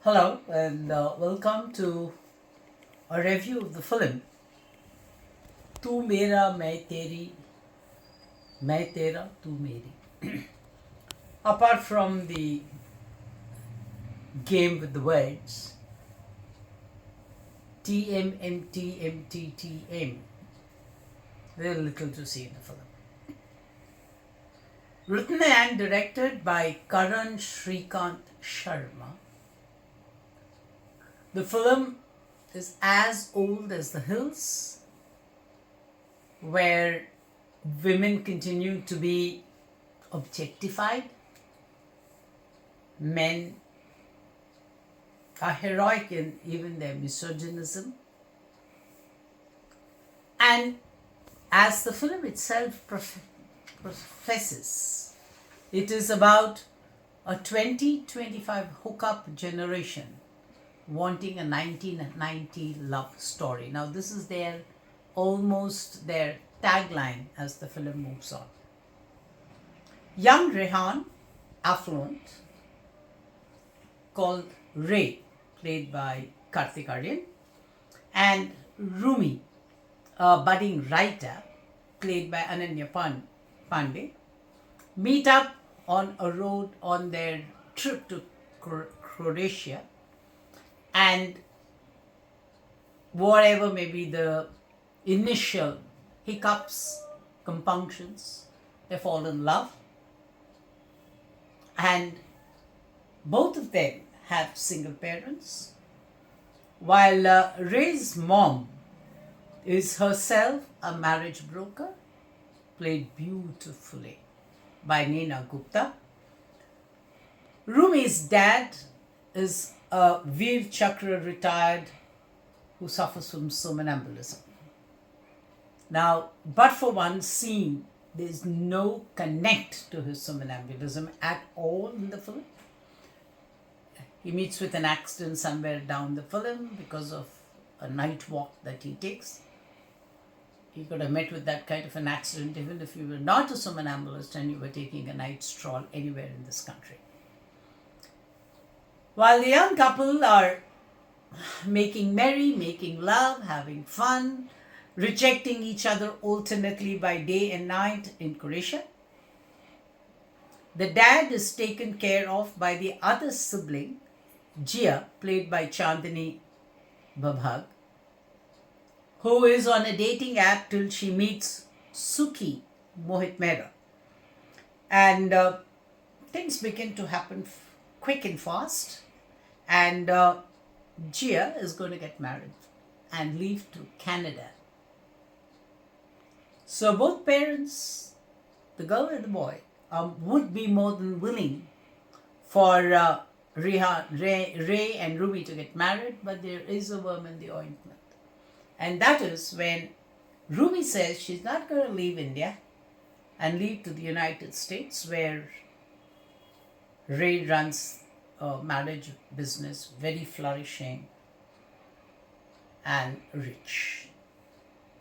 Hello and welcome to a review of the film Tu Mera Main Teri, Main Tera Tu Meri. Apart from the game with the words TMMTMTTM, very little to see in the film. Written and directed by Karan Shrikant Sharma, the film is as old as the hills, where women continue to be objectified, men are heroic in even their misogynism, and as the film itself professes, it is about a 2025 hookup generation wanting a 1990 love story. Now, this is almost their tagline as the film moves on. Young Rehan, affluent, called Ray, played by Karthik Aryan, and Rumi, a budding writer, played by Ananya Pandey, meet up on a road on their trip to Croatia, and whatever may be the initial hiccups, compunctions, they fall in love, and both of them have single parents, while Ray's mom is herself a marriage broker, played beautifully by Neena Gupta. Rumi's dad is a Veer Chakra retired who suffers from somnambulism. Now, but for one scene, there is no connect to his somnambulism at all in the film. He meets with an accident somewhere down the film because of a night walk that he takes. He could have met with that kind of an accident even if you were not a somnambulist and you were taking a night stroll anywhere in this country. While the young couple are making merry, making love, having fun, rejecting each other alternately by day and night in Croatia, the dad is taken care of by the other sibling, Jia, played by Chandini Babhag, who is on a dating app till she meets Suki Mohit Mehra. And things begin to happen quick and fast, and Jia is going to get married and leave to Canada. So both parents, the girl and the boy, would be more than willing for Ray and Ruby to get married, but there is a worm in the ointment. And that is when Ruby says she's not going to leave India and leave to the United States, where Ray runs a marriage business, very flourishing and rich.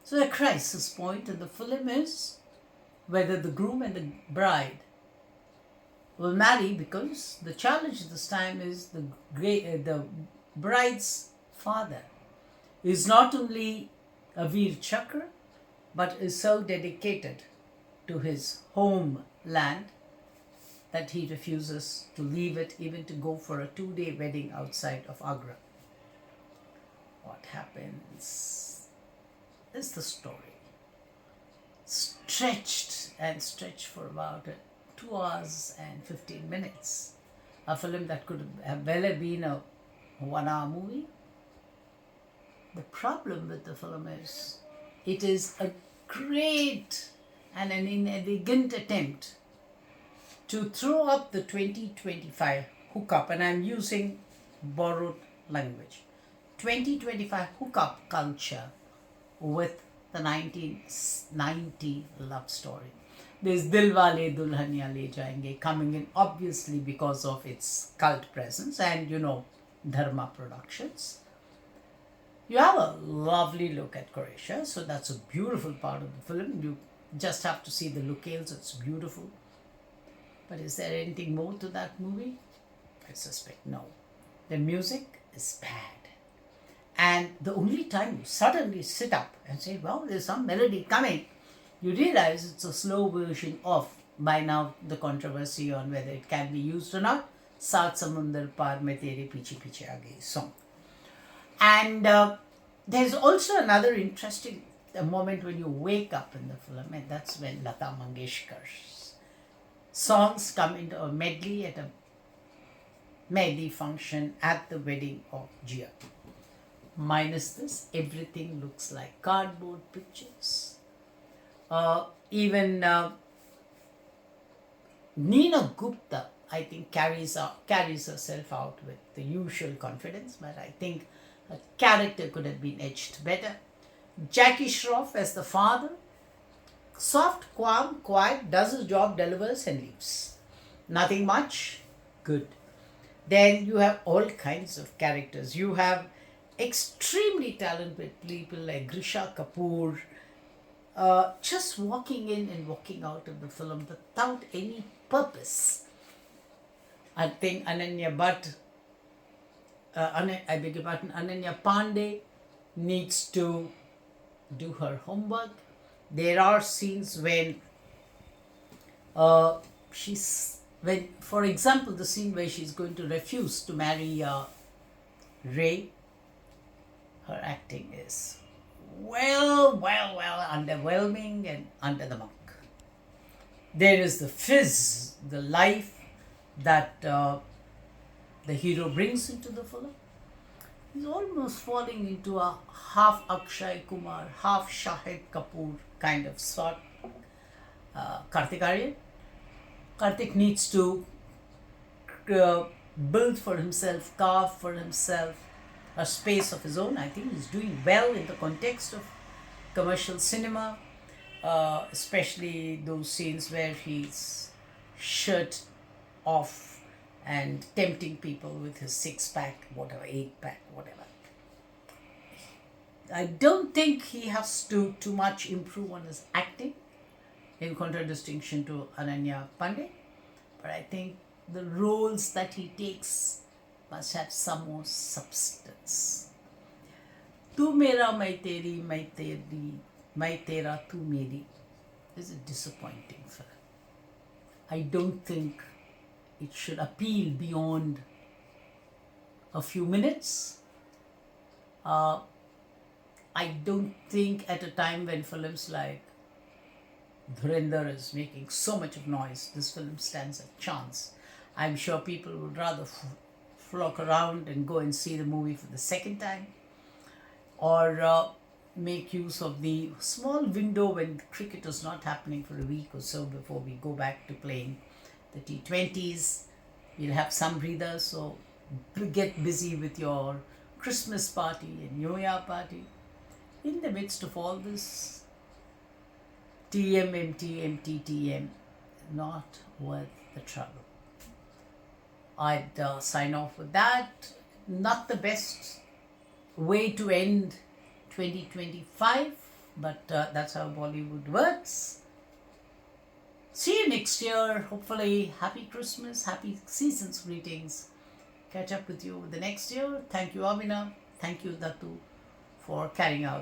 So the crisis point in the film is whether the groom and the bride will marry, because the challenge this time is the bride's father is not only a Veer Chakra, but is so dedicated to his homeland that he refuses to leave it, even to go for a 2-day wedding outside of Agra. What happens is the story. Stretched for about 2 hours and 15 minutes. A film that could have well been a 1-hour movie. The problem with the film is it is a great and an inelegant attempt to throw up the 2025 hookup, and I'm using borrowed language, 2025 hookup culture with the 1990 love story. There's Dilwale Dulhania Le Jayenge coming in, obviously because of its cult presence and Dharma Productions. You have a lovely look at Croatia, so that's a beautiful part of the film. You just have to see the locales, it's beautiful. But is there anything more to that movie? I suspect no. The music is bad. And the only time you suddenly sit up and say, well, there's some melody coming, you realize it's a slow version of, by now, the controversy on whether it can be used or not, Saat Samundar Par Mein Tere Piche Piche Aa Gayi song. And there's also another interesting moment when you wake up in the film, and that's when Lata Mangeshkar's songs come into a medley at a Mehndi function at the wedding of Jia. Minus this, everything looks like cardboard pictures. Even Neena Gupta, I think, carries herself out with the usual confidence, but I think her character could have been edged better. Jackie Shroff as the father, soft, calm, quiet, does his job, delivers and leaves. Nothing much, good. Then you have all kinds of characters. You have extremely talented people like Grisha Kapoor, just walking in and walking out of the film without any purpose. I think Ananya Pandey needs to do her homework. There are scenes when for example, the scene where she's going to refuse to marry Ray, her acting is well underwhelming and under the mark. There is the fizz, the life that the hero brings into the film. He's almost falling into a half Akshay Kumar, half Shahid Kapoor kind of sort. Kartik Aaryan. Kartik needs to build for himself, carve for himself a space of his own. I think he's doing well in the context of commercial cinema, especially those scenes where he's shirt off and tempting people with his 6-pack, whatever, 8-pack, whatever. I don't think he has to too much improve on his acting, in contradistinction to Ananya Pandey, but I think the roles that he takes must have some more substance. Tu Mera Mai Teri, Mai Tera Tu Meri is a disappointing film. I don't think it should appeal beyond a few minutes. I don't think at a time when films like Dhurendra is making so much of noise, this film stands a chance. I'm sure people would rather flock around and go and see the movie for the second time, or make use of the small window when cricket is not happening for a week or so before we go back to playing the T20s. You'll have some breathers, so get busy with your Christmas party and New Year party. In the midst of all this, TM, not worth the trouble. I'd sign off with that. Not the best way to end 2025, but that's how Bollywood works. See you next year. Hopefully, happy Christmas, happy season's greetings. Catch up with you the next year. Thank you, Abhinav. Thank you, Datu, for carrying out